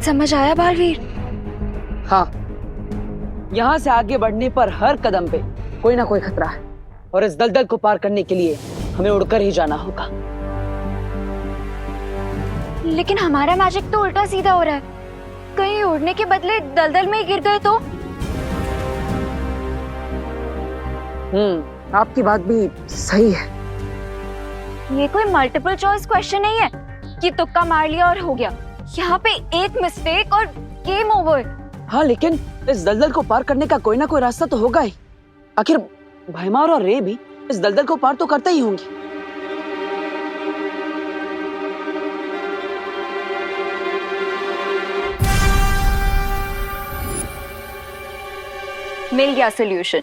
कुछ समझ आया बालवीर? हाँ, यहाँ से आगे बढ़ने पर हर कदम पे कोई ना कोई खतरा है और इस दलदल को पार करने के लिए हमें उड़कर ही जाना होगा। लेकिन हमारा मैजिक तो उल्टा सीधा हो रहा है, कहीं उड़ने के बदले दलदल में ही गिर गए तो? आपकी बात भी सही है। ये कोई मल्टीपल चॉइस क्वेश्चन नहीं है कि तुक्का मार लिया और हो गया। यहाँ पे एक मिस्टेक और गेम ओवर। हाँ, लेकिन इस दलदल को पार करने का कोई ना कोई रास्ता तो होगा ही। आखिर भैमार और रे भी इस दलदल को पार तो करते ही होंगे। मिल गया सॉल्यूशन।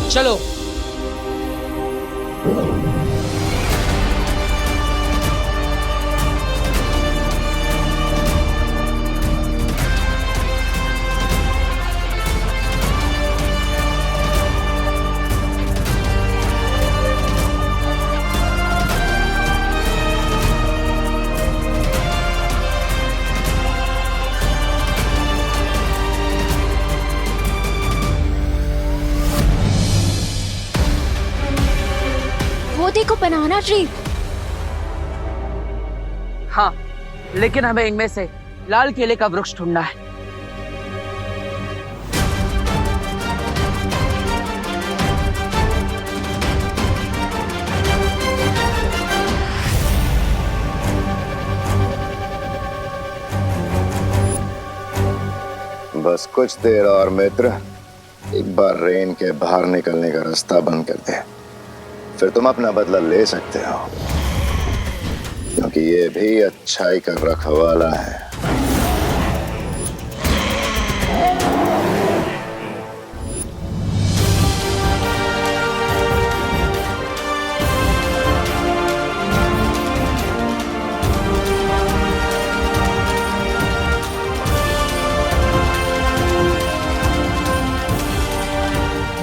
चलो। को बनाना ट्री। हाँ, लेकिन हमें इनमें से लाल केले का वृक्ष ढूंढना है। बस कुछ देर और मित्र, एक बार रेन के बाहर निकलने का रास्ता बंद कर दे, फिर तुम अपना बदला ले सकते हो, क्योंकि ये भी अच्छाई का रखवाला है।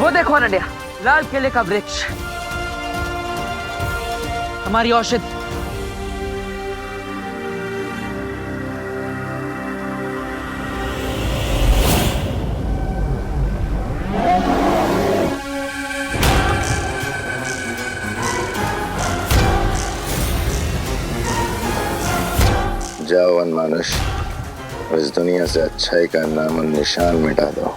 वो देखो नडिया, लाल केले का वृक्ष, हमारी औषधि। जाओ वनमानुष, इस दुनिया से अच्छाई का नाम और निशान मिटा दो।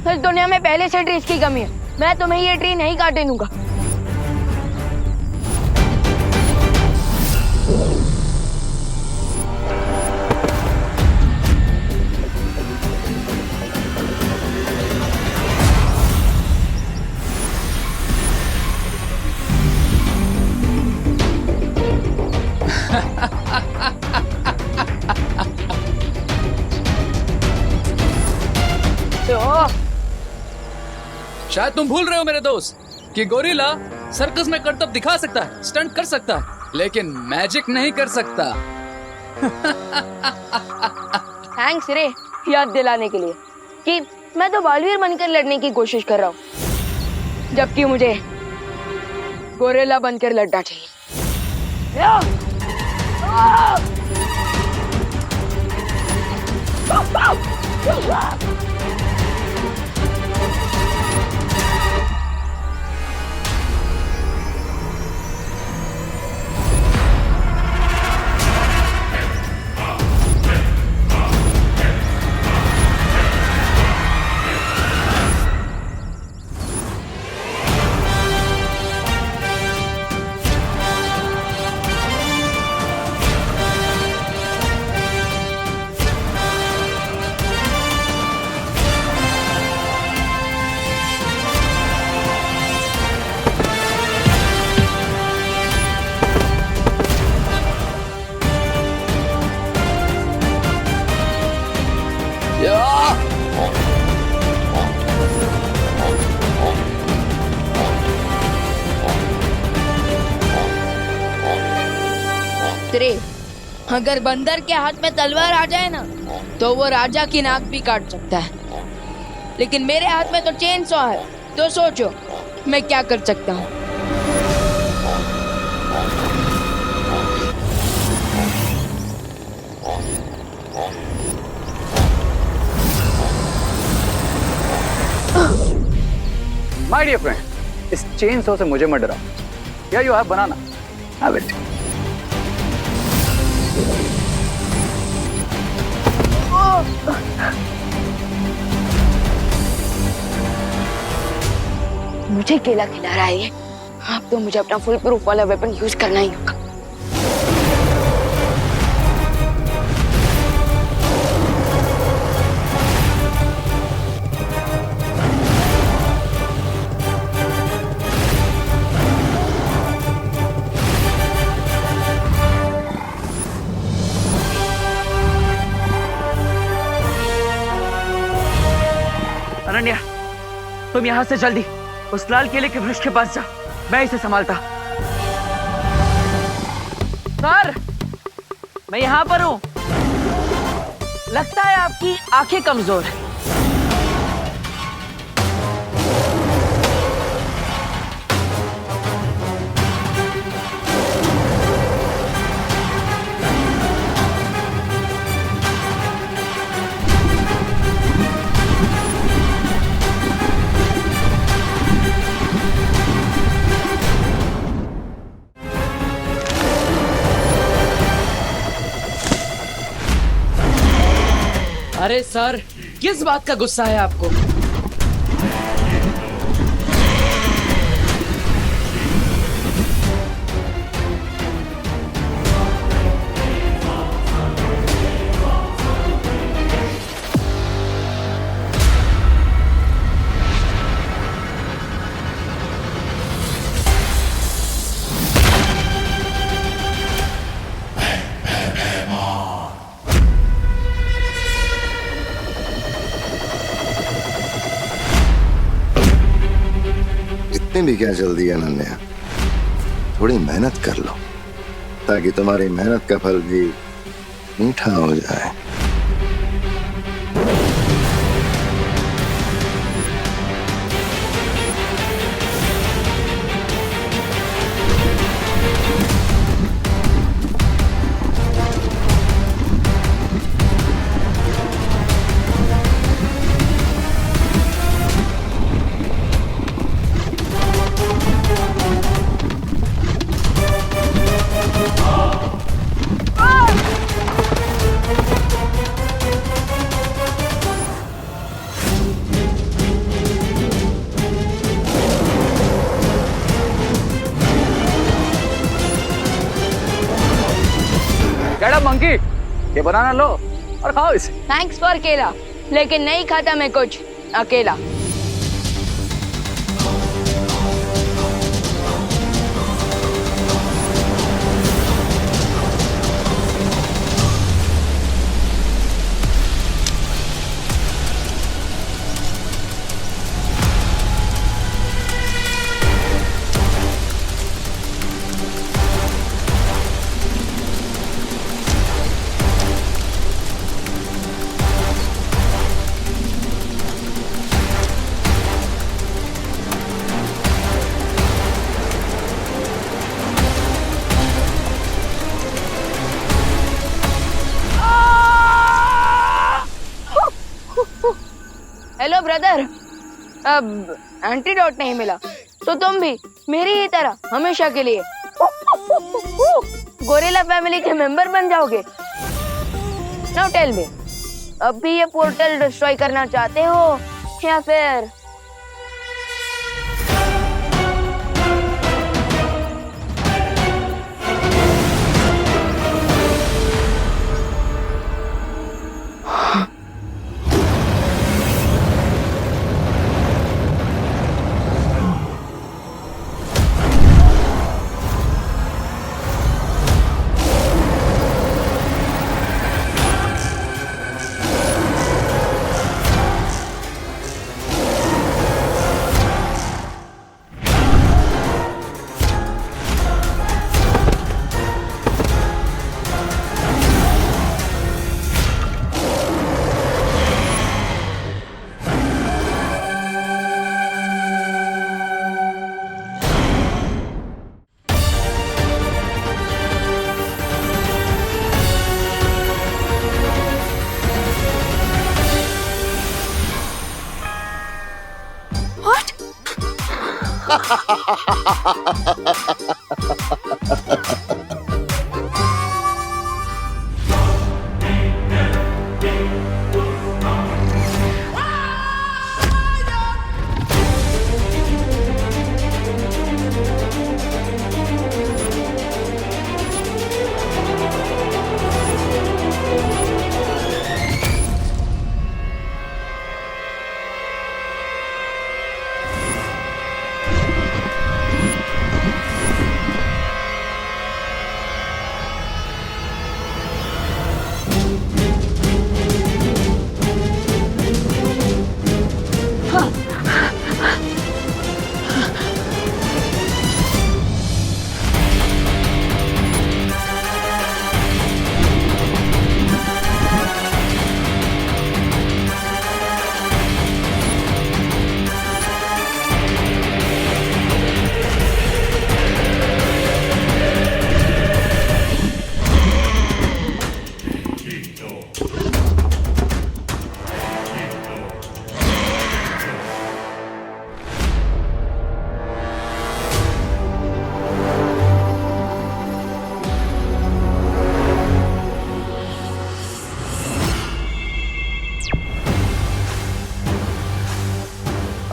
इस दुनिया में पहले से ट्रीज की कमी है, मैं तुम्हें ये ट्री नहीं काटने दूंगा। शायद तुम भूल रहे हो मेरे दोस्त कि गोरिल्ला सर्कस में करतब दिखा सकता है, स्टंट कर सकता है, लेकिन मैजिक नहीं कर सकता। थैंक्स रे याद दिलाने के लिए कि मैं तो बालवीर बनकर लड़ने की कोशिश कर रहा हूँ, जबकि मुझे गोरेला बनकर लड़ना चाहिए। रे, अगर बंदर के हाथ में तलवार आ जाए ना तो वो राजा की नाक भी काट सकता है, लेकिन मेरे हाथ में तो चेन सॉ है, तो सोचो मैं क्या कर सकता हूँ। माय डियर फ्रेंड, इस चेन सॉ से मुझे मत डराओ। क्या you have banana? Have it. मुझे केला खिला रहा है ये। अब तो मुझे अपना फुल प्रूफ वाला वेपन यूज करना ही होगा। अनन्या, तुम यहाँ से जल्दी उस लाल किले के वृक्ष के पास जा, मैं इसे संभालता। सर, मैं यहाँ पर हूँ। लगता है आपकी आंखें कमजोर है। अरे सर, किस बात का गुस्सा है आपको? भी क्या जल्दी है अनन्या, थोड़ी मेहनत कर लो ताकि तुम्हारी मेहनत का फल भी मीठा हो जाए। मंकी, ये बनाना लो और खाओ इसे। थैंक्स फॉर केला, लेकिन नहीं खाता मैं कुछ अकेला। हेलो ब्रदर, अब एंटीडोट नहीं मिला तो तुम भी मेरी ही तरह हमेशा के लिए गोरिल्ला फैमिली के मेंबर बन जाओगे। नाउ टेल मी, अब भी ये पोर्टल डिस्ट्रॉय करना चाहते हो या फिर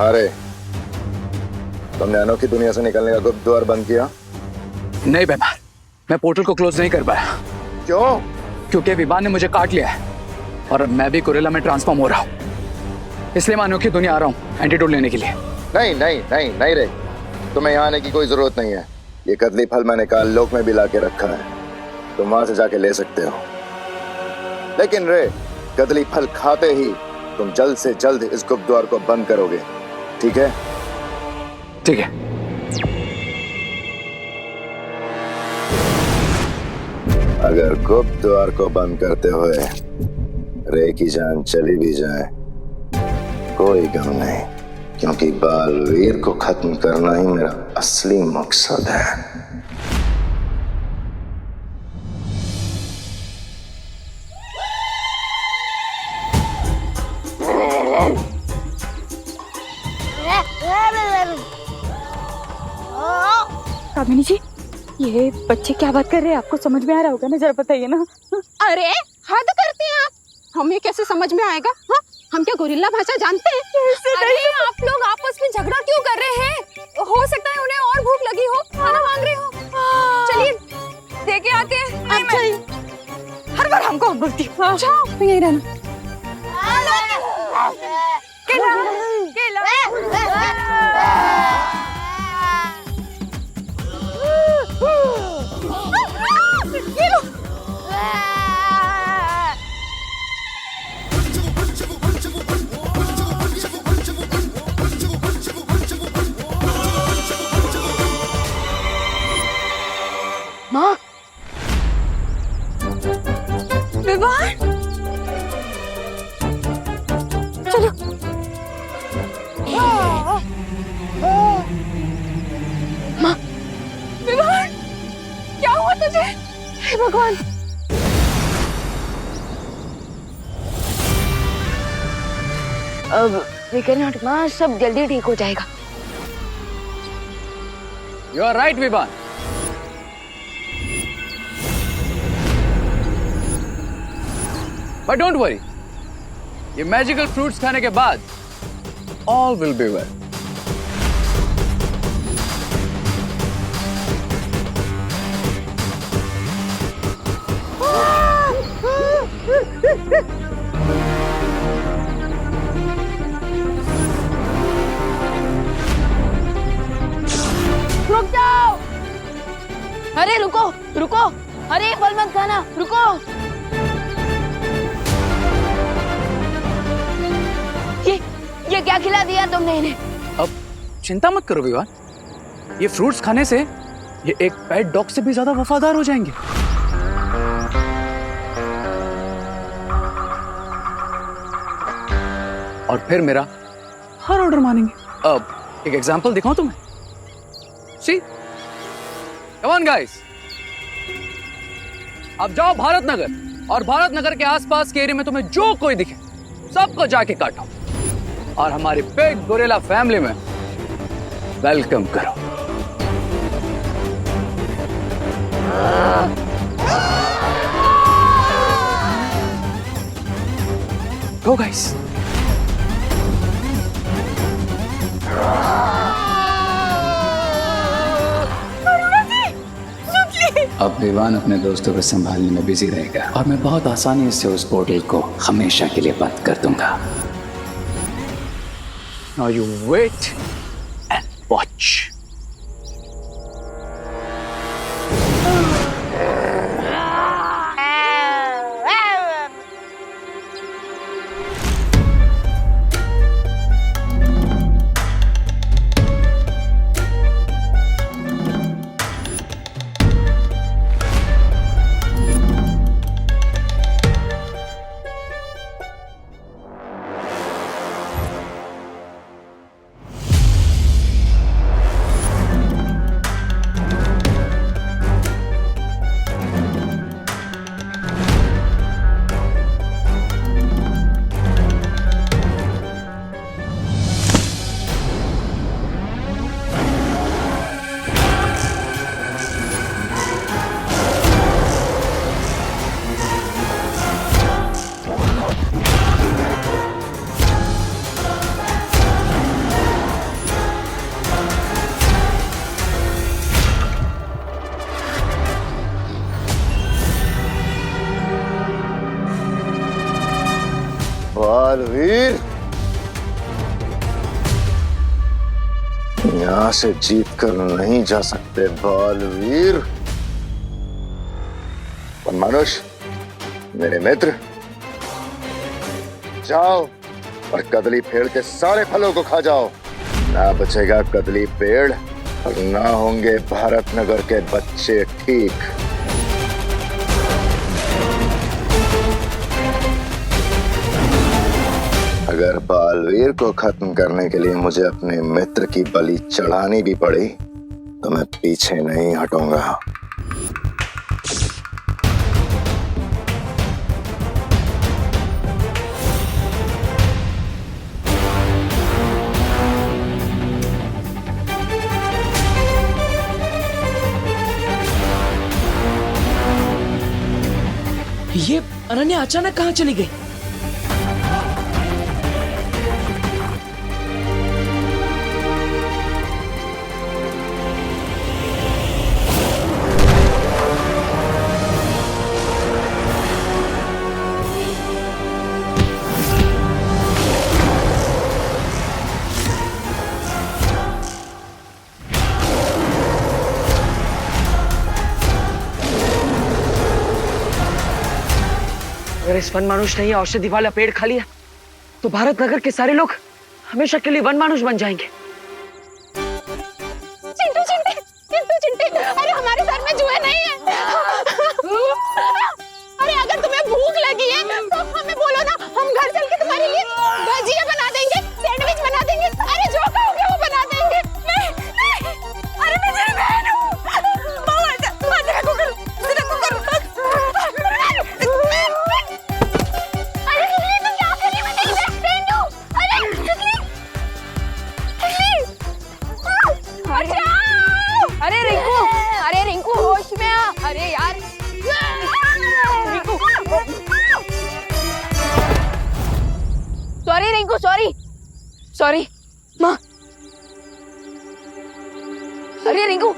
अरे तुमने अनोखी दुनिया से निकलने का गुप्त द्वार बंद किया? नहीं बेमार, मैं पोर्टल को क्लोज नहीं कर पाया। क्यों? क्योंकि विमान ने मुझे काट लिया है और अब मैं भी गोरिल्ला में ट्रांसफॉर्म हो रहा हूँ। इसलिए मैं अनोखी दुनिया आ रहा हूँ एंटीडोट लेने के लिए। नहीं नहीं नहीं नहीं रे, तुम्हें यहाँ आने की कोई जरूरत नहीं है। ये कदली फल मैंने काल लोक में भी लाके रखा है, तुम वहां से जाके ले सकते हो। लेकिन रे, कदली फल खाते ही तुम जल्द से जल्द इस गुप्त द्वार को बंद करोगे, ठीक है? ठीक है। अगर गुप्त द्वार को बंद करते हुए रे की जान चली भी जाए कोई गम नहीं, क्योंकि बालवीर को खत्म करना ही मेरा असली मकसद है। कामिनी जी, ये बच्चे क्या बात कर रहे हैं? आपको समझ में आ रहा होगा ना, जरा बताइए ना। अरे हद करते हैं आप, हमें कैसे समझ में आएगा? हाँ, हम क्या गोरिल्ला भाषा जानते हैं? अरे आप लोग आपस में झगड़ा क्यों कर रहे हैं? हो सकता है उन्हें और भूख लगी हो, खाना मांग रहे हो। चलिए देके आते हैं। अच्छा, हर बार हमको बोलती हो। जाओ, यही रहना। केला, केला। ये लो। माँ, विवान, चलो। माँ, विवान, क्या हुआ तुझे? हे भगवान। फिकर मत माँ, सब जल्दी ठीक हो जाएगा। You are right Vivaan. But don't worry, ये मैजिकल फ्रूट्स खाने के बाद ऑल विल बी वेल। रुक जाओ! अरे रुको रुको, अरे फल मत खाना, रुको। ये क्या खिला दिया तुमने इन्हें? अब चिंता मत करो विवान, ये फ्रूट्स खाने से ये एक पेट डॉग से भी ज्यादा वफादार हो जाएंगे। और फिर मेरा हर ऑर्डर मानेंगे। अब एक एग्जांपल दिखाऊं तुम्हें? सी, कम ऑन गाइस, अब जाओ भारत नगर और भारत नगर के आसपास के एरिया में तुम्हें जो कोई दिखे सबको जाके काटो और हमारी बिग गोरिल्ला फैमिली में वेलकम करो। Go guys. अब विवान अपने दोस्तों को संभालने में बिजी रहेगा और मैं बहुत आसानी से उस पोर्टल को हमेशा के लिए बंद कर दूंगा। Now you wait and watch. Baalveer, यहां से जीत कर नहीं जा सकते बालवीर। मनुष्य, मेरे मित्र, जाओ और कदली पेड़ के सारे फलों को खा जाओ। ना बचेगा कदली पेड़ और ना होंगे भारत नगर के बच्चे ठीक। अगर बालवीर को खत्म करने के लिए मुझे अपने मित्र की बलि चढ़ानी भी पड़ी तो मैं पीछे नहीं हटूंगा। ये अनन्या अचानक कहाँ चली गई? अगर इस वन मानुष ने ये औषधि वाला पेड़ खा लिया तो भारत नगर के सारे लोग हमेशा के लिए वन मानुष बन जाएंगे। चिंटू चिंटे, चिंटू चिंटे, अरे हमारे घर में जुए नहीं है। अरे अगर तुम्हें भूख लगी है तो हमें बोलो ना, हम घर चल के तुम्हारे लिए भजिया बना देंगे, सैंडविच बना देंगे। अरे जो कहोगे वो बना देंगे। नहीं, नहीं, अरे मैं तेरी बहन हूँ। अरे होश में आ। अरे यार सॉरी रिंकू, सॉरी माँ। अरे रिंकू,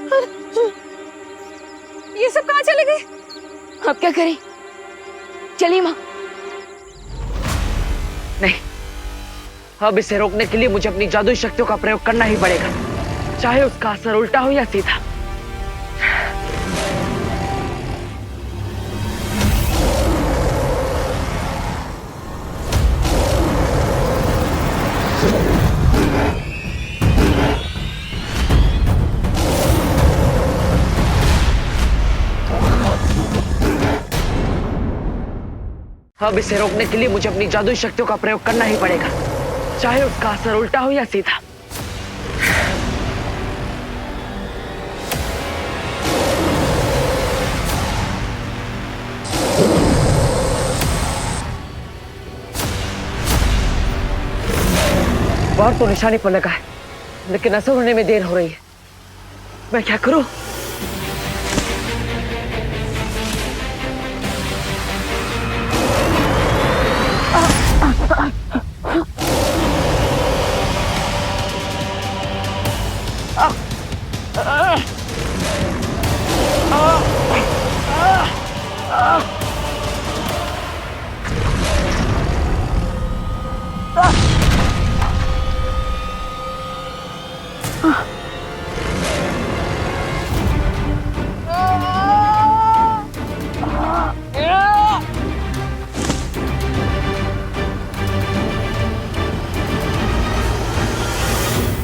ये सब कहाँ चले गए? अब क्या करें? चलिए माँ। नहीं, अब इसे रोकने के लिए मुझे अपनी जादुई शक्तियों का प्रयोग करना ही पड़ेगा, चाहे उसका असर उल्टा हो या सीधा। अब इसे रोकने के लिए मुझे अपनी जादुई शक्तियों का प्रयोग करना ही पड़ेगा, चाहे उसका असर उल्टा हो या सीधा। बाहर तो निशाने पर लगा है, लेकिन असर होने में देर हो रही है। मैं क्या करूं?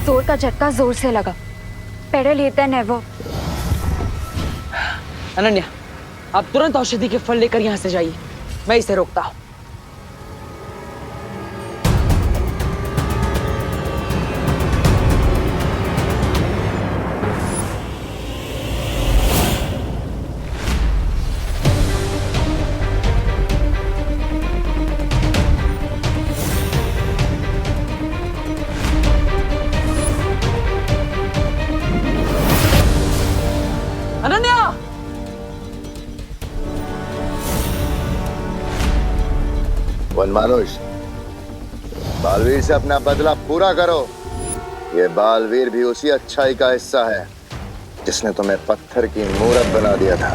जोर का झटका जोर से लगा। पेडल लेता नेवर। अनन्या, आप तुरंत औषधि के फल लेकर यहाँ से जाइए, मैं इसे रोकता हूँ। अनन्या! वनमानुष, बालवीर से अपना बदला पूरा करो। ये बालवीर भी उसी अच्छाई का हिस्सा है जिसने तुम्हें पत्थर की मूरत बना दिया था।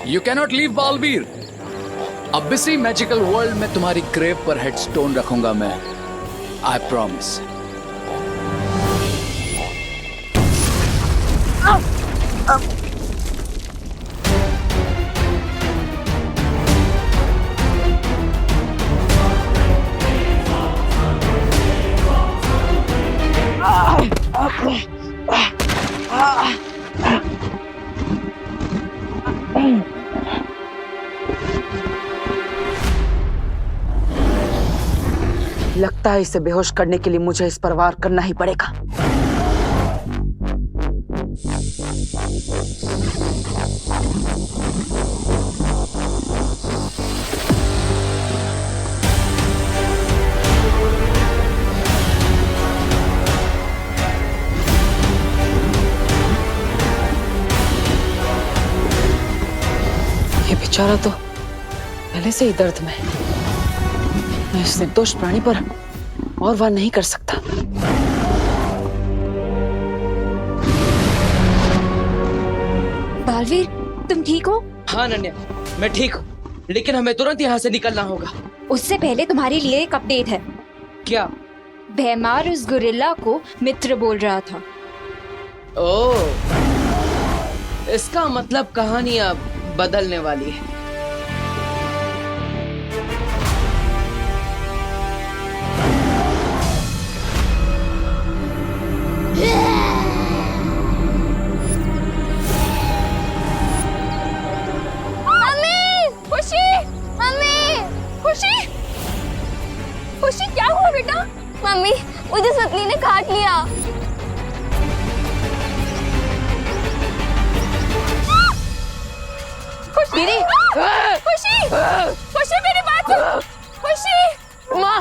You cannot leave, Baalveer. अब इसी मैजिकल वर्ल्ड में तुम्हारी ग्रेव पर हेडस्टोन रखूंगा मैं। I promise। लगता है इसे बेहोश करने के लिए मुझे इस पर वार करना ही पड़ेगा। बेचारा तो पहले से ही दर्द में है। मैं इस निर्दोष प्राणी पर और वार नहीं कर सकता। बालवीर, तुम ठीक हो? हाँ अनन्या, मैं ठीक हूँ, लेकिन हमें तुरंत यहाँ से निकलना होगा। उससे पहले तुम्हारे लिए एक अपडेट है। क्या? भैमार उस गुरिल्ला को मित्र बोल रहा था। ओह, इसका मतलब कहानी अब बदलने वाली है। खुशी, क्या हुआ बेटा? मम्मी, मुझे सतली ने काट लिया। खुशी, खुशी, खुशी मेरी बात सुन। खुशी, माँ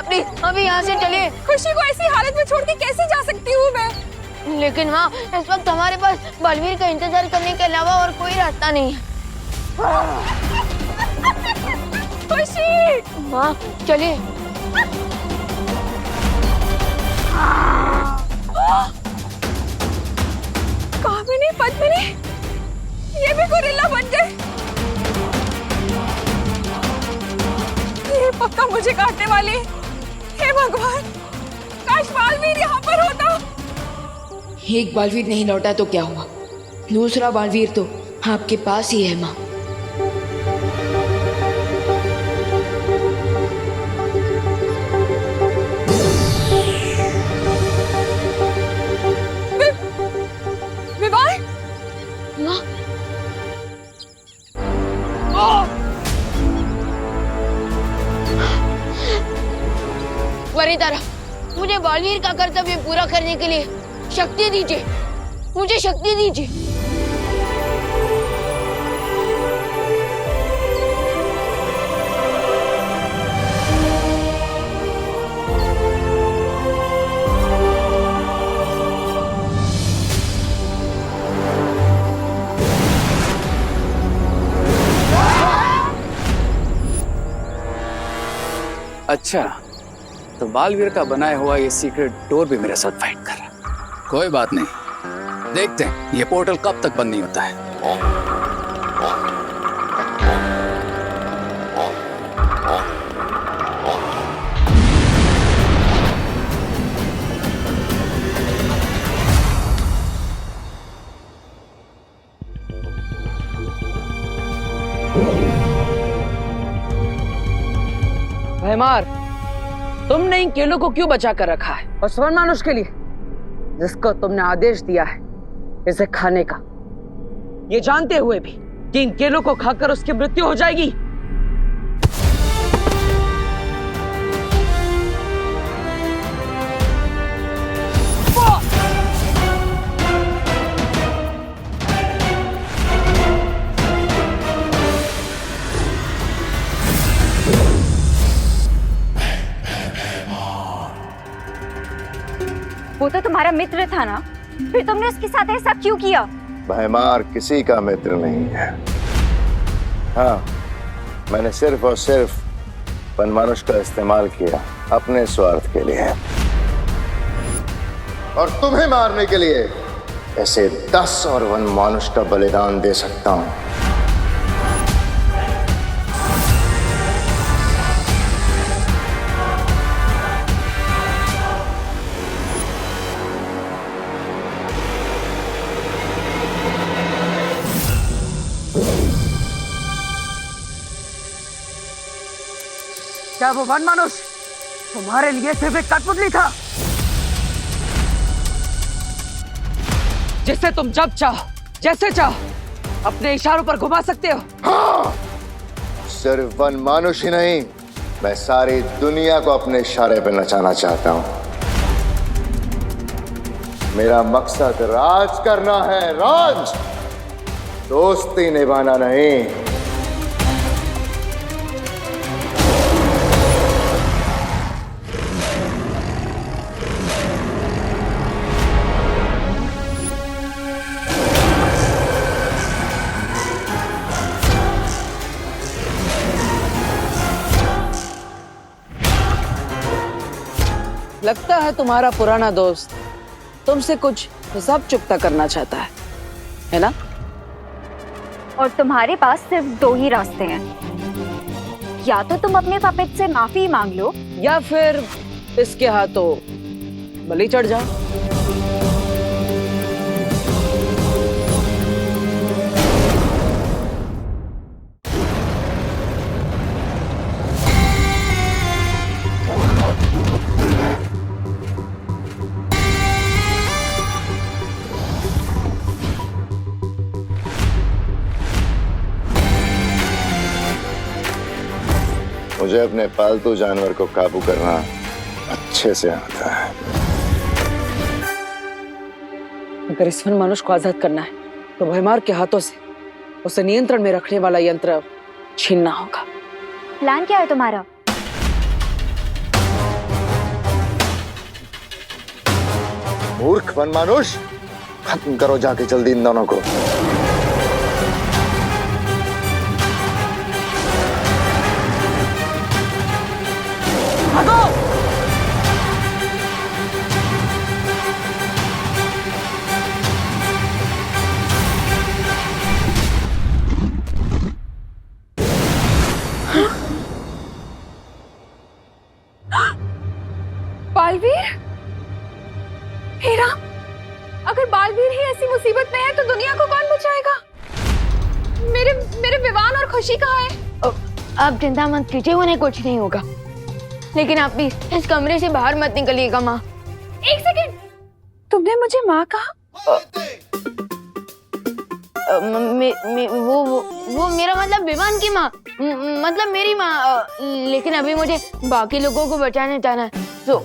प्लीज अभी यहाँ से चलिए। खुशी को ऐसी हालत में छोड़ के कैसे जा सकती हूँ मैं? लेकिन माँ, इस वक्त हमारे पास बलवीर का इंतजार करने के अलावा और कोई रास्ता नहीं है। खुशी, माँ चलिए। कामिनी, पद्मिनी, ये भी गुरिल्ला बन गए। ये पक्का मुझे काटने वाले। हे भगवान, काश बालवीर यहाँ पर होता। एक बालवीर नहीं लौटा तो क्या हुआ, दूसरा बालवीर तो आपके पास ही है माँ। वरितारा, मुझे बालवीर का कर्तव्य पूरा करने के लिए शक्ति दीजिए, मुझे शक्ति दीजिए। अच्छा, तो बालवीर का बनाया हुआ ये सीक्रेट डोर भी मेरे साथ फाइट कर रहा है। कोई बात नहीं, देखते हैं ये पोर्टल कब तक बंद नहीं होता है। भैमार, तुमने इन केलों को क्यों बचा कर रखा है? और स्वर्ण मानुष के लिए, जिसको तुमने आदेश दिया है इसे खाने का, ये जानते हुए भी कि इन केलों को खाकर उसकी मृत्यु हो जाएगी। वो तो तुम्हारा मित्र था ना, फिर तुमने उसके साथ ऐसा क्यों किया? भैमार किसी का मित्र नहीं है। हाँ, मैंने सिर्फ और सिर्फ वनमानुष का इस्तेमाल किया अपने स्वार्थ के लिए, और तुम्हें मारने के लिए ऐसे 10 और वनमानुष का बलिदान दे सकता हूं। क्या वो वनमानुष तुम्हारे लिए सिर्फ एक कठपुतली था जिसे तुम जब चाहो जैसे चाहो अपने इशारों पर घुमा सकते हो? हाँ, सिर्फ वनमानुष ही नहीं, मैं सारी दुनिया को अपने इशारे पे नचाना चाहता हूं। मेरा मकसद राज करना है, राज, दोस्ती निभाना नहीं। लगता है तुम्हारा पुराना दोस्त तुमसे कुछ हिसाब चुकता करना चाहता है ना? और तुम्हारे पास सिर्फ दो ही रास्ते हैं, या तो तुम अपने पापित से माफी मांग लो, या फिर इसके हाथों बलि चढ़ जाओ। मुझे अपने पालतू जानवर को काबू करना अच्छे से आता है। अगर इस वन मनुष्य को आजाद करना है तो भयमार के हाथों से उसे नियंत्रण में रखने वाला यंत्र छीनना होगा। प्लान क्या है तुम्हारा? मूर्ख वन मानुष, खत्म करो जाके जल्दी इन दोनों को। बालवीर, हे राम, अगर बालवीर ही ऐसी मुसीबत में है तो दुनिया को कौन बचाएगा? मेरे विवान और खुशी कहाँ है? आप चिंता मत कीजिए, उन्हें कुछ नहीं होगा। लेकिन आप भी इस कमरे से बाहर मत निकलिएगा माँ। एक सेकंड, तुमने मुझे माँ कहा? वो मेरा मतलब विवान की माँ, मतलब मेरी माँ। लेकिन अभी मुझे बाकी लोगों को बचाने जाना है, तो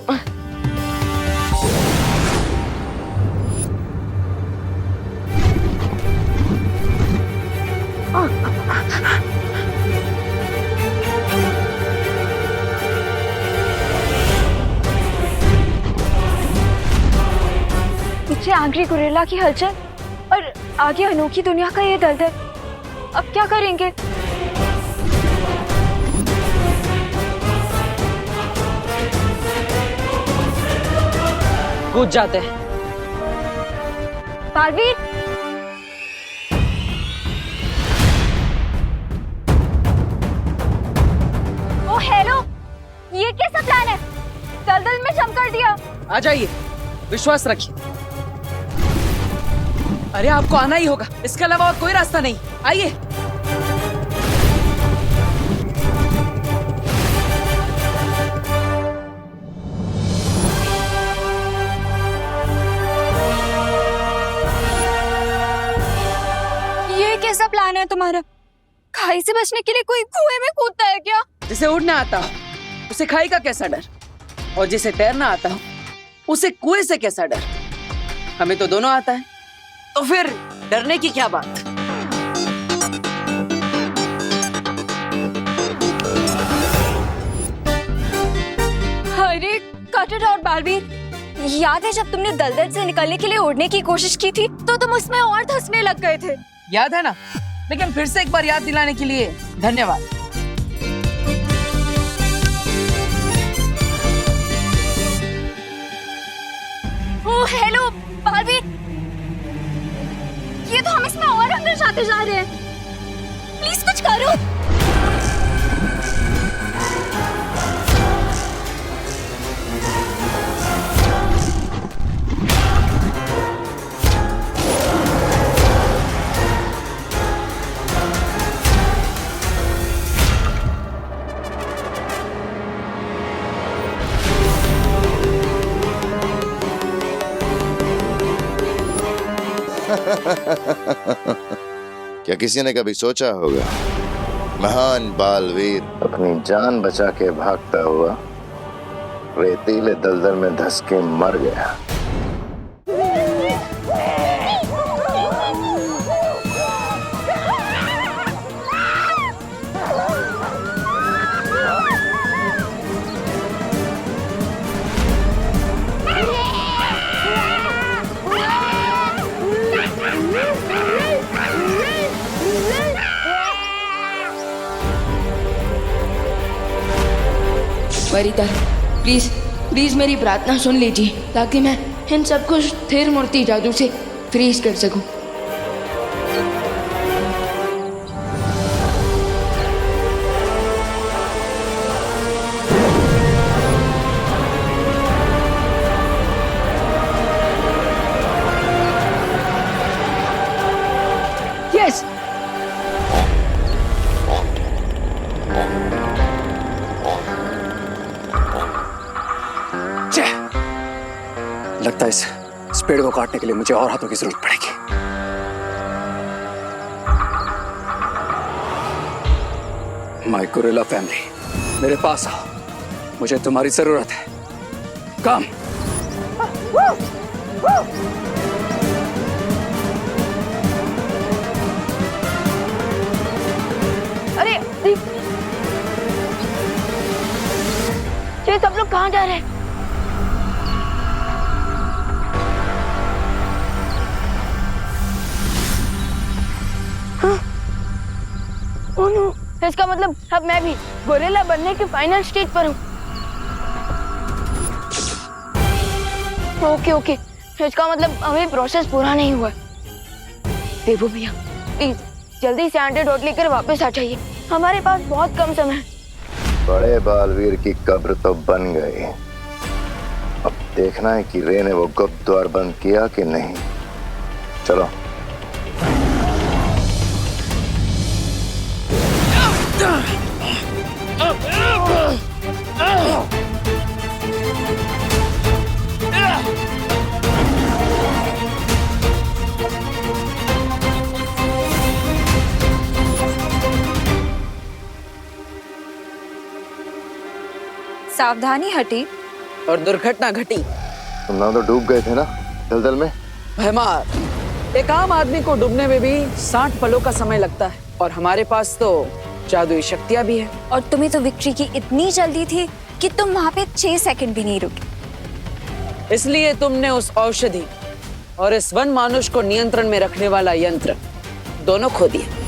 पीछे आंग्री गुरेला की हलचल और आगे अनोखी दुनिया का ये दलदल। अब क्या करेंगे? कूद जाते हैं। बालवीर, ओ हेलो, ये कैसा प्लान है? दलदल में जम कर दिया। आ जाइए, विश्वास रखिए। अरे आपको आना ही होगा, इसके अलावा और कोई रास्ता नहीं। आइए। ये कैसा प्लान है तुम्हारा? खाई से बचने के लिए कोई कुएं में कूदता है क्या? जिसे उड़ना आता हो उसे खाई का कैसा डर, और जिसे तैरना आता हो उसे कुएं से कैसा डर? हमें तो दोनों आता है, तो फिर डरने की क्या बात? अरे कटर और बालवीर, याद है जब तुमने दलदल से निकलने के लिए उड़ने की कोशिश की थी तो तुम उसमें और धंसने लग गए थे। याद है ना? लेकिन फिर से एक बार याद दिलाने के लिए धन्यवाद। ओ हेलो बालवीर, ये तो हम इसमें और अंदर जाते जा रहे हैं। प्लीज कुछ करो। क्या किसी ने कभी सोचा होगा महान बालवीर अपनी जान बचा के भागता हुआ रेतीले दलदल में धंस के मर गया? वरिता, प्लीज प्लीज मेरी प्रार्थना सुन लीजिए ताकि मैं इन सबको स्थिर मूर्ति जादू से फ्रीज कर सकूं। यस, लगता है इस पेड़ को काटने के लिए मुझे और हाथों की जरूरत पड़ेगी। माय गोरिल्ला फैमिली, मेरे पास आओ, मुझे तुम्हारी जरूरत है। कम। अरे ये सब लोग कहाँ जा रहे हैं? ओह नो, इसका मतलब अब मैं भी गोरिल्ला बनने के फाइनल स्टेज पर हूँ। ओके, इसका मतलब अभी प्रोसेस पूरा नहीं हुआ। देवो भैया प्लीज जल्दी से एंटीडोट लेकर वापस आ जाइए, हमारे पास बहुत कम समय है। बड़े बालवीर की कब्र तो बन गई, अब देखना है कि रे ने वो गुप्त द्वार बंद किया कि नहीं। चलो। सावधानी हटी और दुर्घटना घटी। तुम ना तो डूब गए थे ना दलदल में। भैमार, एक आम आदमी को डूबने में भी 60 पलों का समय लगता है, और हमारे पास तो जादुई शक्तियां भी है। और तुम्हें तो विक्ट्री की इतनी जल्दी थी कि तुम वहाँ पे 6 सेकंड भी नहीं रुके। इसलिए तुमने उस औषधि और इस वन मानुष को नियंत्रण में रखने वाला यंत्र दोनों खो दिए।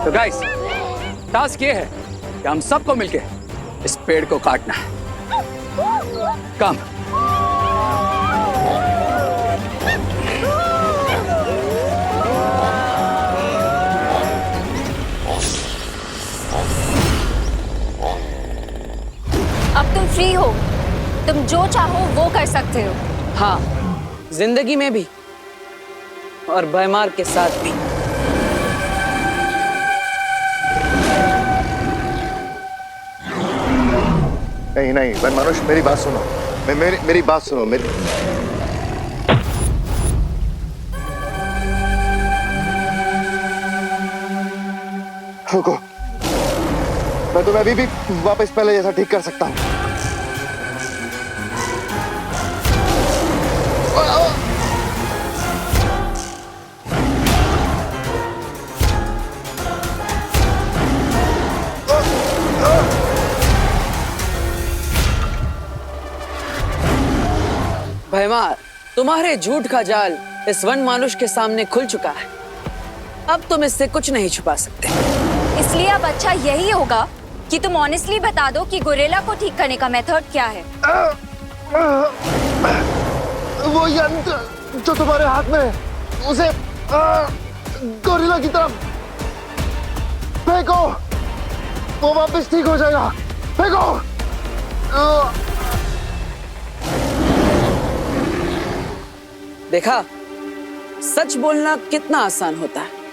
तो गाइस, टास्क ये है कि हम सबको मिलके इस पेड़ को काटना है। कम। अब तुम फ्री हो, तुम जो चाहो वो कर सकते हो। हाँ, जिंदगी में भी और भैमार के साथ भी। नहीं वन मानुष, मेरी बात सुनो। मेरी बात सुनो। रुको, मैं तुम्हें अभी भी वापस पहले जैसा ठीक कर सकता हूँ। भैमार, तुम्हारे झूठ का जाल इस वन मानुष के सामने खुल चुका है। अब तुम इससे कुछ नहीं छुपा सकते। इसलिए अब अच्छा यही होगा कि तुम ऑनेस्टली बता दो कि गोरिल्ला को ठीक करने का मेथड क्या है। वो यंत्र जो तुम्हारे हाथ में है, उसे गोरिल्ला की तरफ फेंको, वो वापस ठीक हो जाएगा। फेंको। देखा, सच बोलना कितना आसान होता है।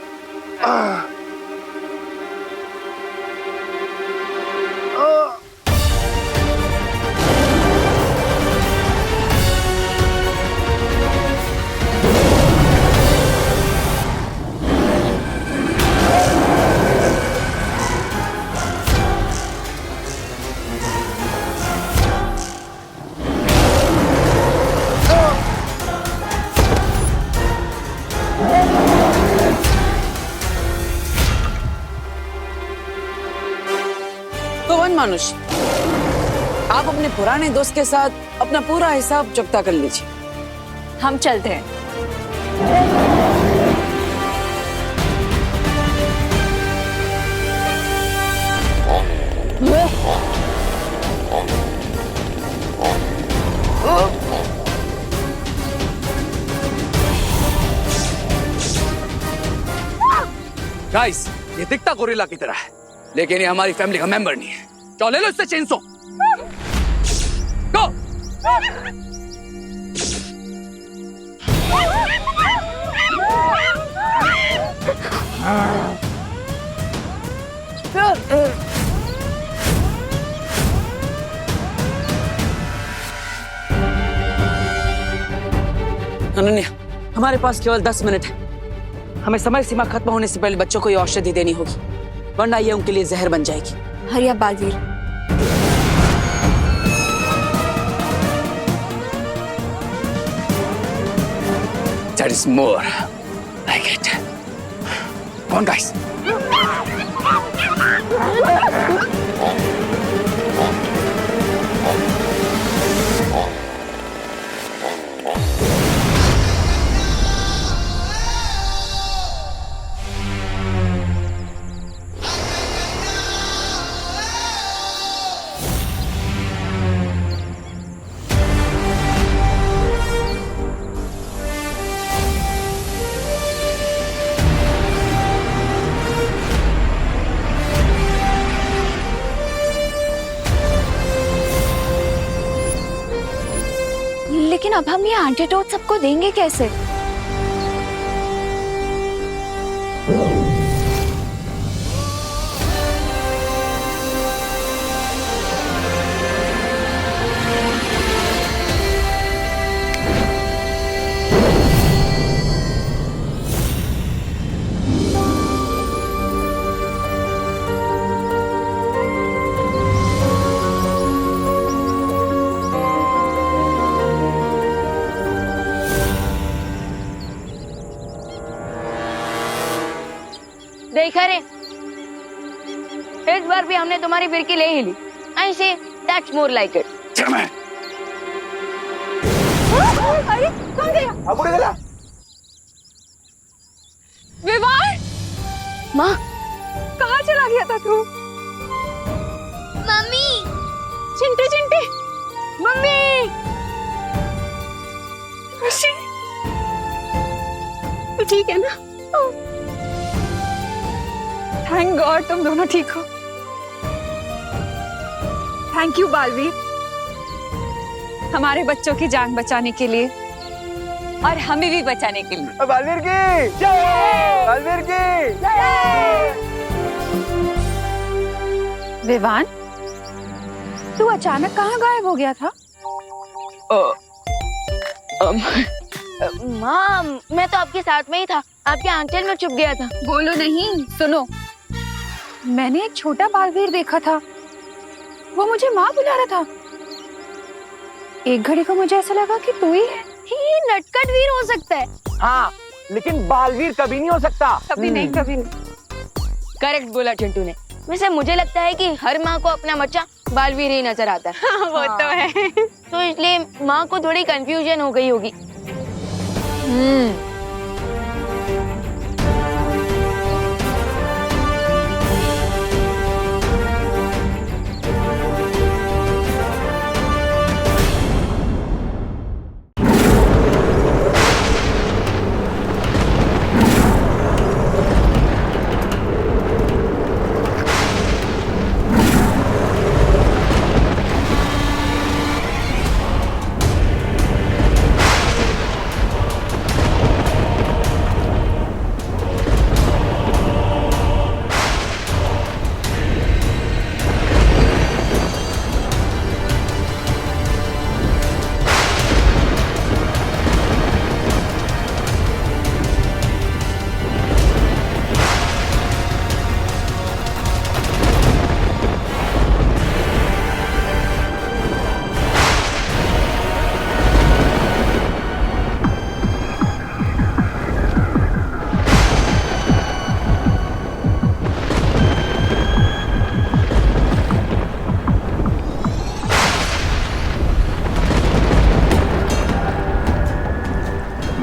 तो वन मानुष, आप अपने पुराने दोस्त के साथ अपना पूरा हिसाब चुकता कर लीजिए। हम चलते हैं। गाइस, ये दिखता गोरिल्ला की तरह है, लेकिन ये हमारी फैमिली का मेंबर नहीं है। चलो ले लो इससे चेनसो। गो। अनन्या, हमारे पास केवल 10 मिनट है। हमें समय सीमा खत्म होने से पहले बच्चों को ये औषधि देनी होगी, वरना ये उनके लिए जहर बन जाएगी। हरी अब Baalveer. That is more like it. Come on, guys. लेकिन अब हम ये एंटीडोट सबको देंगे कैसे? देखा रे, इस बार भी हमने तुम्हारी फिरकी ले ही ली। I say that's more like it. अरे कौन गया? विवान, माँ, कहाँ चला गया था तू? मम्मी, चिंटे चिंटे, मम्मी, खुशी, तू ठीक है ना? थैंक गॉड तुम दोनों ठीक हो। थैंक यू बालवीर, हमारे बच्चों की जान बचाने के लिए और हमें भी बचाने के लिए। बालवीर की जय! बालवीर की जय! विवान, तू अचानक कहाँ गायब हो गया था? माँ, मैं तो आपके साथ में ही था, आपके आंचल में छुप गया था। बोलो नहीं, सुनो, मैंने एक छोटा बालवीर देखा था, वो मुझे माँ बुला रहा था। एक घड़ी को मुझे ऐसा लगा कि तू ही है। ये नटखट वीर हो सकता है। हाँ, लेकिन बालवीर कभी नहीं हो सकता। कभी नहीं, कभी नहीं। करेक्ट बोला चिंटू ने। वैसे मुझे लगता है कि हर माँ को अपना बच्चा बालवीर ही नजर आता है। हाँ, वो तो है। तो इसलिए माँ को थोड़ी कंफ्यूजन हो गई होगी।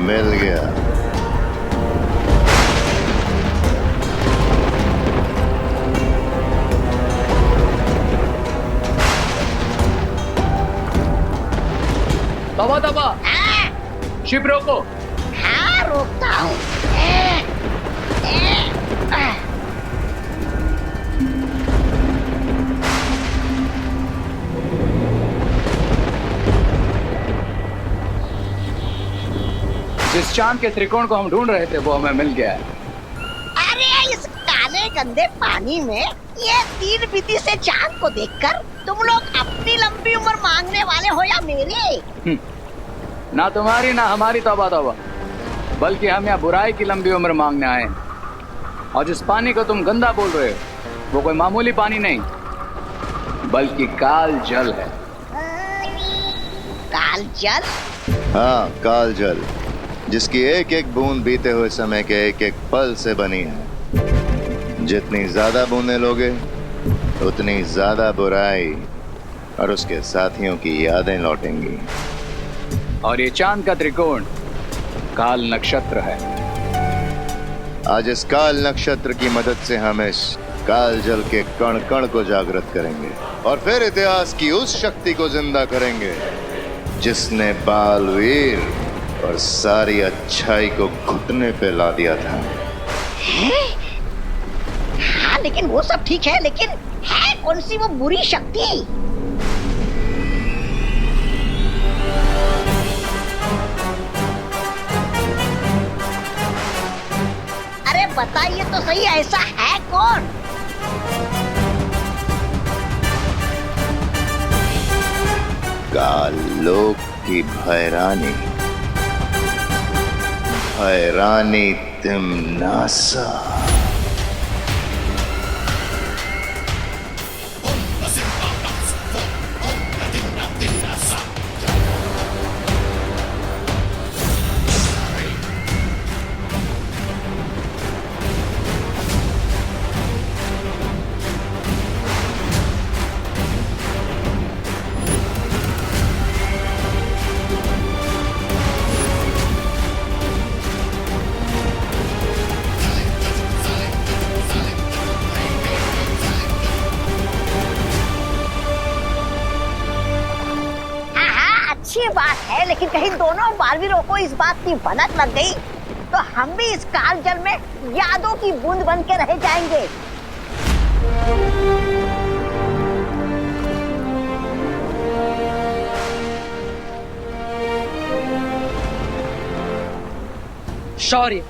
मिल गया। दबा दबा, शिप रोको। हाँ, रोकता हूँ। जिस चांद के त्रिकोण को हम ढूंढ रहे थे वो हमें मिल गया है। अरे इस काले गंदे पानी में ये 3 बिंदी से चांद को देखकर तुम लोग अपनी लंबी उम्र मांगने वाले हो या मेरी? ना तुम्हारी ना हमारी तौबा तौबा, बल्कि हम यहाँ बुराई की लंबी उम्र मांगने आए हैं। और जिस पानी को तुम गंदा बोल रहे हो वो कोई मामूली पानी नहीं बल्कि काल जल है। काल जल? हाँ, काल जल, जिसकी एक एक बूंद बीते हुए समय के एक एक पल से बनी है। जितनी ज्यादा बूंदें लोगे उतनी ज्यादा बुराई और उसके साथियों की यादें लौटेंगी। और ये चांद का त्रिकोण काल नक्षत्र है। आज इस काल नक्षत्र की मदद से हम इस काल जल के कण कण को जागृत करेंगे और फिर इतिहास की उस शक्ति को जिंदा करेंगे जिसने बालवीर और सारी अच्छाई को घुटने पे ला दिया था। हाँ लेकिन वो सब ठीक है, लेकिन है कौन सी वो बुरी शक्ति? अरे बताइए तो सही, ऐसा है कौन? काल लोक की भैरानी, भैरानी तिम्नासा। अच्छी बात है, लेकिन कहीं दोनों बालवीरों को इस बात की भनक लग गई तो हम भी इस काल जल में यादों की बूंद बन के रह जाएंगे। शौर्य,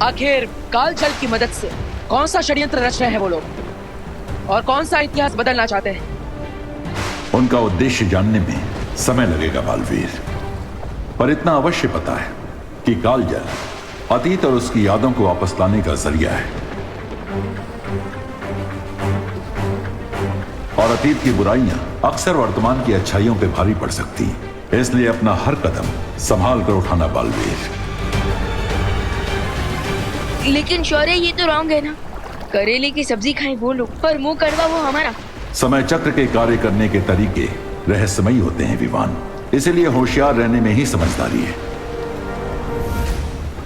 आखिर काल जल की मदद से कौन सा षड्यंत्र रच रहे हैं वो लोग और कौन सा इतिहास बदलना चाहते हैं? उनका उद्देश्य जानने में समय लगेगा बालवीर, पर इतना अवश्य पता है कि काल जल अतीत और उसकी यादों को वापस लाने का जरिया है और अतीत की बुराइयां अक्सर वर्तमान की अच्छाइयों पे भारी पड़ सकती हैं। इसलिए अपना हर कदम संभाल कर उठाना बालवीर। लेकिन शौर्य ये तो रॉन्ग है ना, करेले की सब्जी खाएं वो लोग पर मुंह कड़वा वो हमारा। समय चक्र के कार्य करने के तरीके रहस्यमयी होते हैं विवान, इसीलिए होशियार रहने में ही समझदारी है।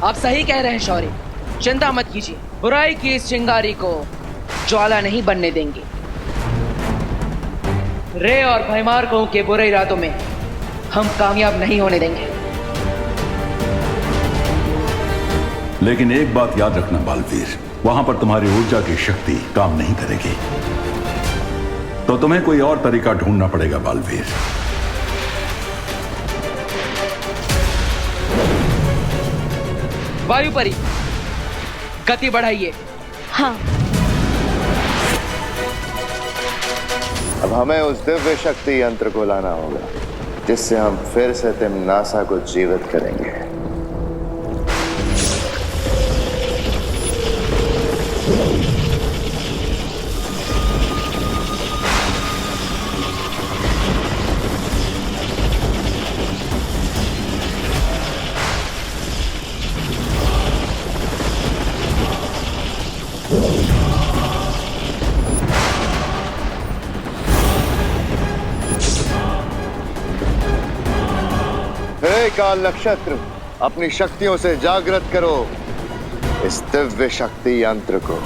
आप सही कह रहे हैं शौर्य, चिंता मत कीजिए, बुराई की इस चिंगारी को ज्वाला नहीं बनने देंगे। रे और भयमार्कों के बुरे इरादों में हम कामयाब नहीं होने देंगे। लेकिन एक बात याद रखना बालवीर, वहां पर तुम्हारी ऊर्जा की शक्ति काम नहीं करेगी, तो तुम्हें कोई और तरीका ढूंढना पड़ेगा बालवीर। वायुपरी, गति बढ़ाइए। हाँ। अब हमें उस दिव्य शक्ति यंत्र को लाना होगा जिससे हम फिर से तिम्नासा को जीवित करेंगे। हे काल नक्षत्र, अपनी शक्तियों से जागृत करो इस दिव्य शक्ति यंत्र को।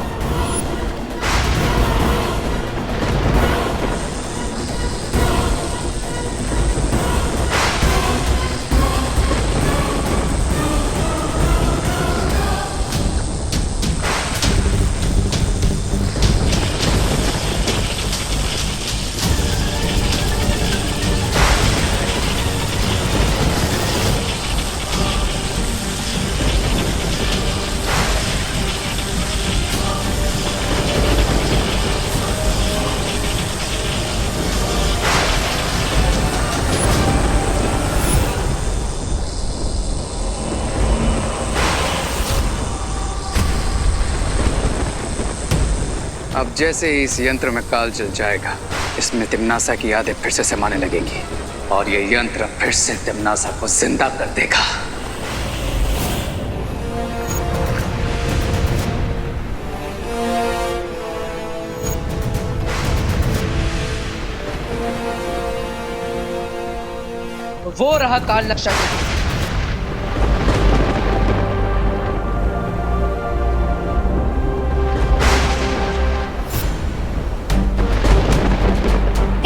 जैसे ही इस यंत्र में काल जल जाएगा, इसमें तिम्नासा की यादें फिर से समाने लगेंगी और ये यंत्र फिर से तिम्नासा को जिंदा कर देगा। वो रहा काल नक्षत्र।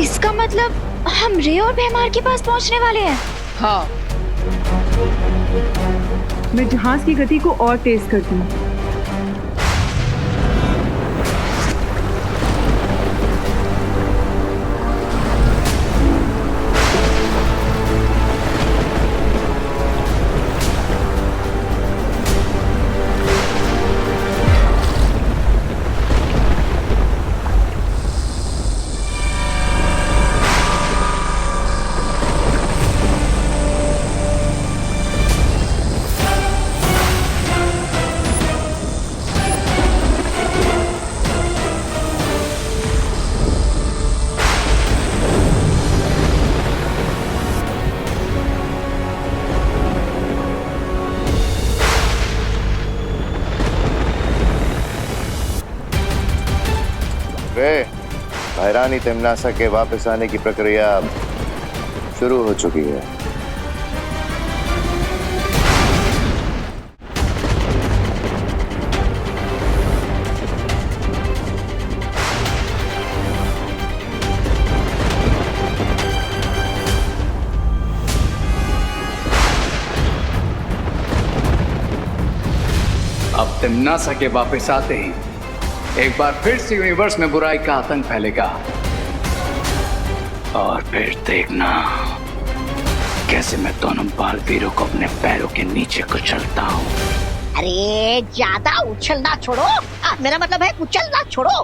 इसका मतलब हम रे और भैमार के पास पहुंचने वाले हैं। हाँ, मैं जहाज की गति को और तेज करती हूँ। भैरानी तिम्नासा के वापस आने की प्रक्रिया शुरू हो चुकी है। अब तिम्नासा के वापस आते ही एक बार फिर से यूनिवर्स में बुराई का आतंक फैलेगा और फिर देखना कैसे मैं दोनों बालवीरों को अपने पैरों के नीचे कुचलता हूँ। अरे ज्यादा उछलना छोड़ो, मेरा मतलब है कुचलना छोड़ो।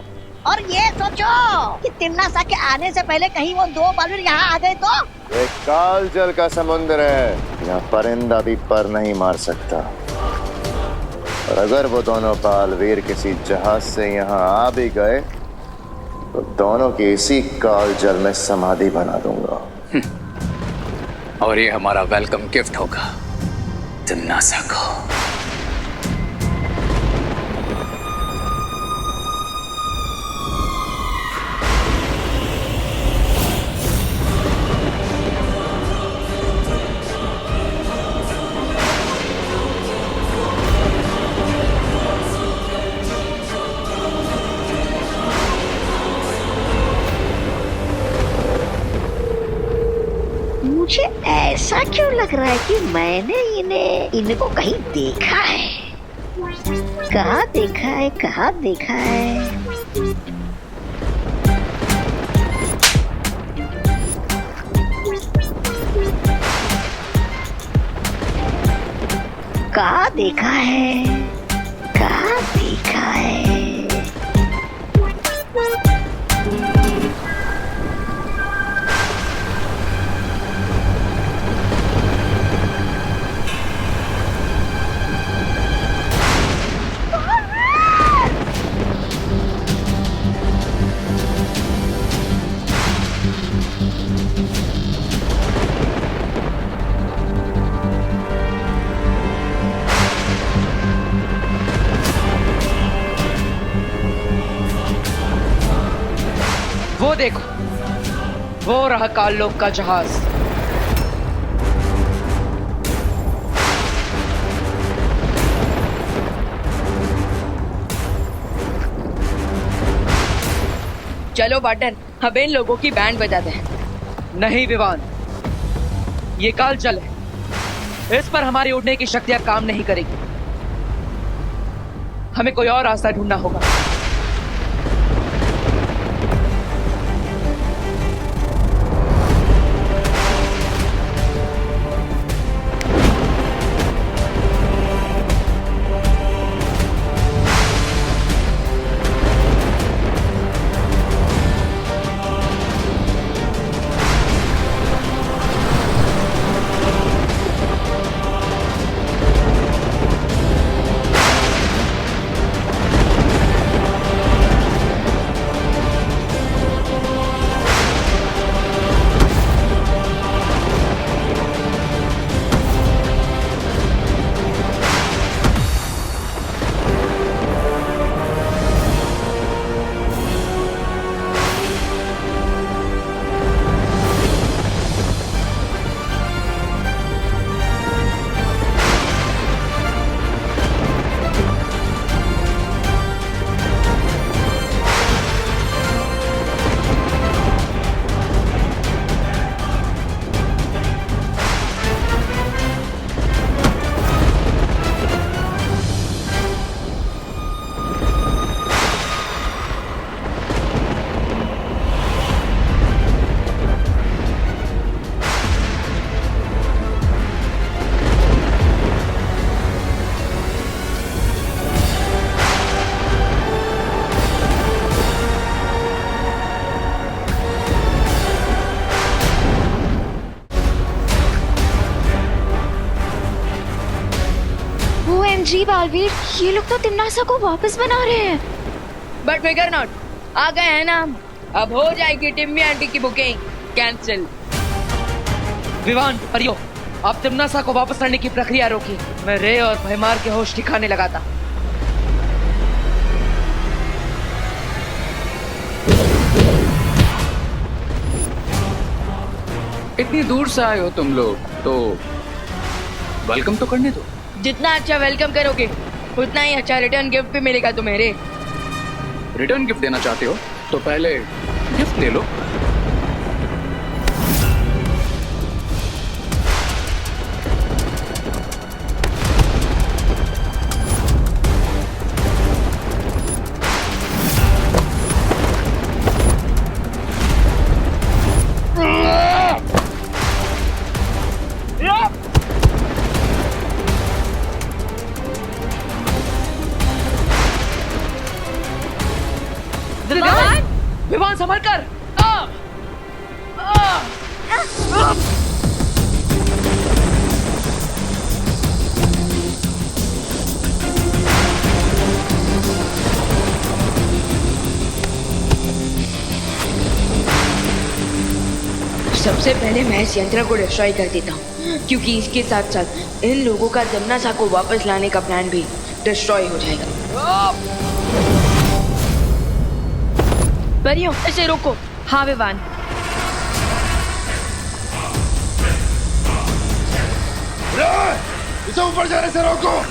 और ये सोचो कि तिम्नासा के आने से पहले कहीं वो दो बालवीर यहाँ आ गए तो। ये काल जल का समुद्र है, यहाँ परिंदा भी पर नहीं मार सकता। और अगर वो दोनों बालवीर किसी जहाज से यहाँ आ भी गए तो दोनों की इसी काल जल में समाधि बना दूंगा। और ये हमारा वेलकम गिफ्ट होगा तिम्नासा को। मुझे ऐसा क्यों लग रहा है कि मैंने इनको कहीं देखा है। कहाँ देखा है, कहाँ देखा है? कहाँ देखा है, कहाँ देखा है? वो देखो, वो रहा काललोक का जहाज। चलो वाटन, अब इन लोगों की बैंड बजा दें। नहीं विवान, ये काल जल है, इस पर हमारी उड़ने की शक्तियां काम नहीं करेगी। हमें कोई और रास्ता ढूंढना होगा। जी बालवीर, ये लोग तो तिमनासा को वापस बना रहे हैं। बट फिकर नॉट, आ गए हैं ना हम। अब हो जाएगी टिम्मी आंटी की बुकिंग कैंसिल। विवान, परियो, आप तिमनासा को वापस लाने की प्रक्रिया रोकी। मैं रे और भयमार के होश ठिकाने लगाता। इतनी दूर से आए हो तुम लोग, तो वेलकम तो करने दो। जितना अच्छा वेलकम करोगे उतना ही अच्छा रिटर्न गिफ्ट भी मिलेगा तुम्हें रे। रिटर्न गिफ्ट देना चाहते हो तो पहले गिफ्ट ले लो। विवान, संभल कर। सबसे पहले मैं इस यंत्र को डिस्ट्रॉय कर देता हूँ, क्योंकि इसके साथ साथ इन लोगों का तिमनासा को वापस लाने का प्लान भी डिस्ट्रॉय हो जाएगा। परियों, इसे रोको। हाँ विवान। इसे ऊपर जाने से रोको।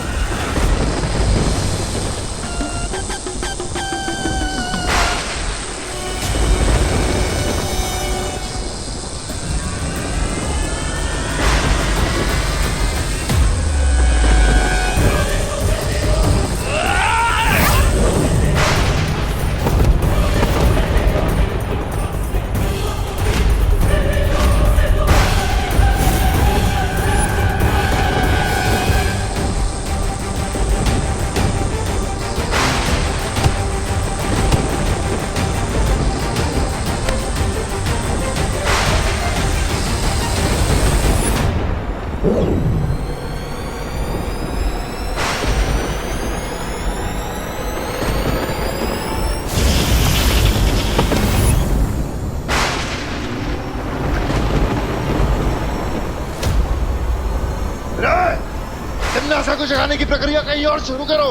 तिमनासा को जगाने की प्रक्रिया कहीं और शुरू करो।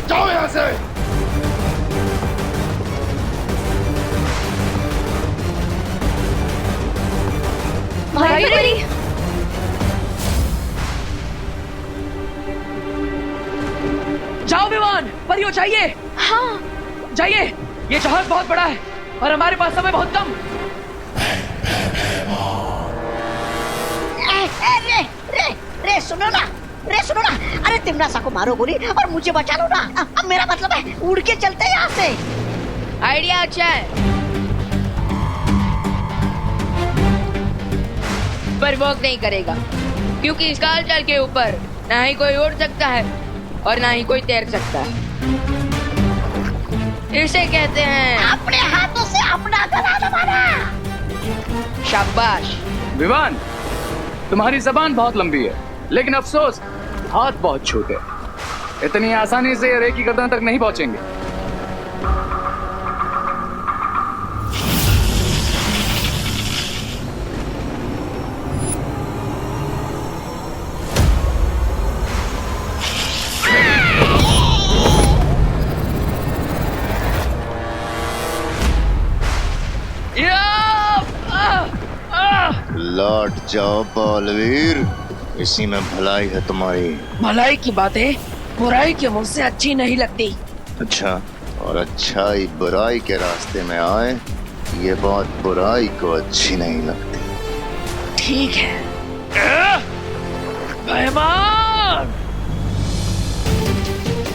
जाओ यहाँ से। भाई, जाओ विवान, परियो चाहिए। हाँ जाइए, ये जहाज बहुत बड़ा है और हमारे पास समय बहुत कम। रे सुनो ना, अरे तिमनासा को मारो गोली और मुझे बचा लो ना। अब मेरा मतलब है उड़ के चलते यहाँ से। आइडिया अच्छा है, पर वर्क नहीं करेगा, क्योंकि इस कालचल के ऊपर ना ही कोई उड़ सकता है और ना ही कोई तैर सकता है। इसे कहते हैं अपने हाथों से अपना गला दबाना। शाबाश। विवान, तुम्हारी जबान बहुत लंबी है, लेकिन अफसोस हाथ बहुत छोटे। इतनी आसानी से रे की गर्दन तक नहीं पहुंचेंगे। लौट जाओ बालवीर, इसी में भलाई है तुम्हारी। भलाई की बातें बुराई के मुंह से अच्छी नहीं लगती। अच्छा, और अच्छाई बुराई के रास्ते में आए, ये बात बुराई को अच्छी नहीं लगती। ठीक है भयमान,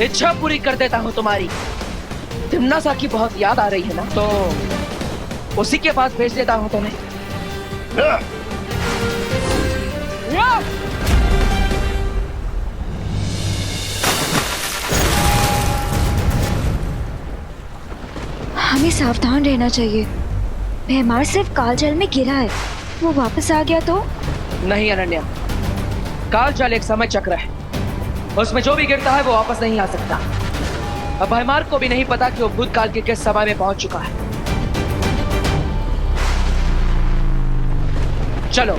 इच्छा पूरी कर देता हूँ तुम्हारी। तिमनासा की बहुत याद आ रही है ना, तो उसी के पास भेज देता हूँ तुम्हें। हमें सावधान रहना चाहिए। भयमार सिर्फ कालजल में गिरा है, वो वापस आ गया तो? नहीं अनन्या, कालजाल एक समय चक्र है उसमें जो भी गिरता है वो वापस नहीं आ सकता। अब भयमार को भी नहीं पता कि वो भूतकाल के किस समय में पहुंच चुका है। चलो।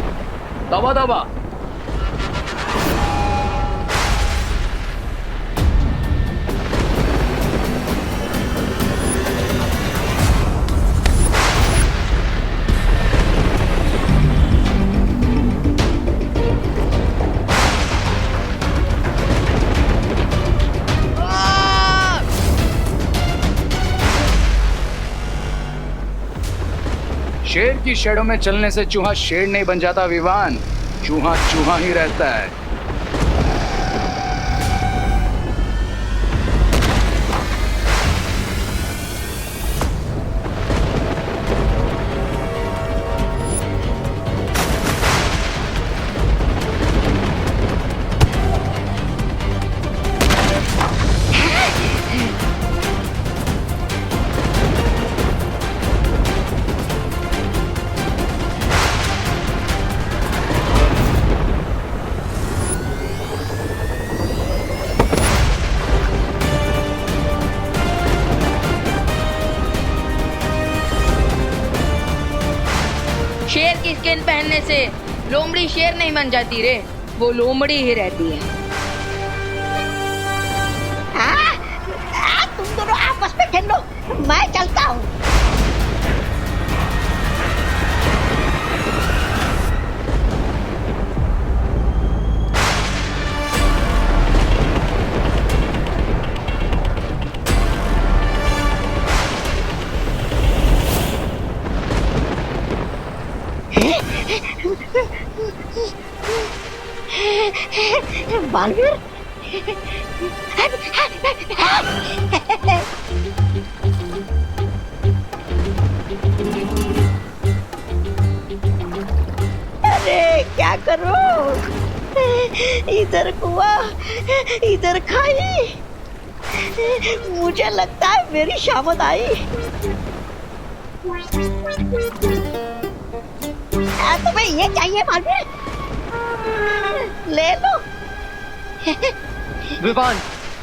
तौबा तौबा। शेर की शेडों में चलने से चूहा शेर नहीं बन जाता विवान, चूहा चूहा ही रहता है। शेर की स्किन पहनने से लोमड़ी शेर नहीं बन जाती रे, वो लोमड़ी ही रहती है। तुम दोनों आपस में खेलो, मैं चलता हूँ। बालवीर, अरे क्या करो, इधर कुआं इधर खाई, मुझे लगता है मेरी शामत आई। तुम्हें ये चाहिए बालवीर, ले लो। विवान,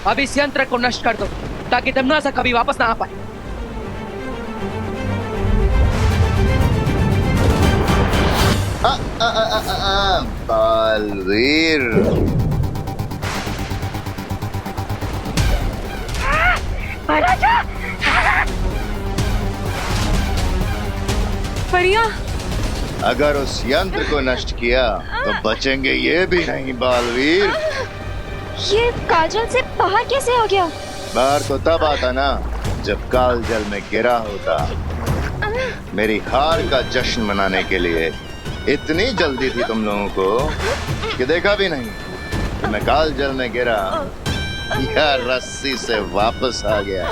अब इस यंत्र को नष्ट कर दो ताकि तमन्ना कभी वापस ना आ पाए। बालवीर, परिया, अगर उस यंत्र को नष्ट किया तो बचेंगे ये भी नहीं बालवीर। ये काजल से बाहर कैसे आ गया? बाहर तो तब आता ना जब काल जल में गिरा होता। मेरी हार का जश्न मनाने के लिए इतनी जल्दी थी तुम लोगों को कि देखा भी नहीं कि मैं काल जल में गिरा या रस्सी से वापस आ गया।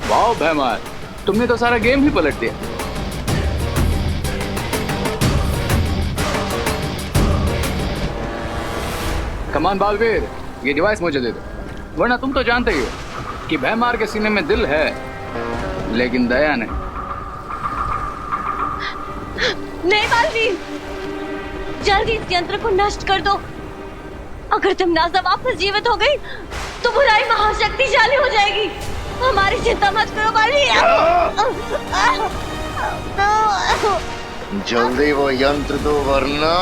वाह भैमार, तुमने तो सारा गेम ही पलट दिया। कमान बालवीर, ये डिवाइस मुझे दे दो, वरना तुम तो जानते ही हो कि भैमार के सीने में दिल है लेकिन दया नहीं। नहीं बालवीर, जल्दी इस यंत्र को नष्ट कर दो। अगर तमन्ना वापस जीवित हो गई तो बुराई महाशक्तिशाली हो जाएगी। हमारी चिंता मत करो बालवीर। जल्दी वो यंत्र दो वरना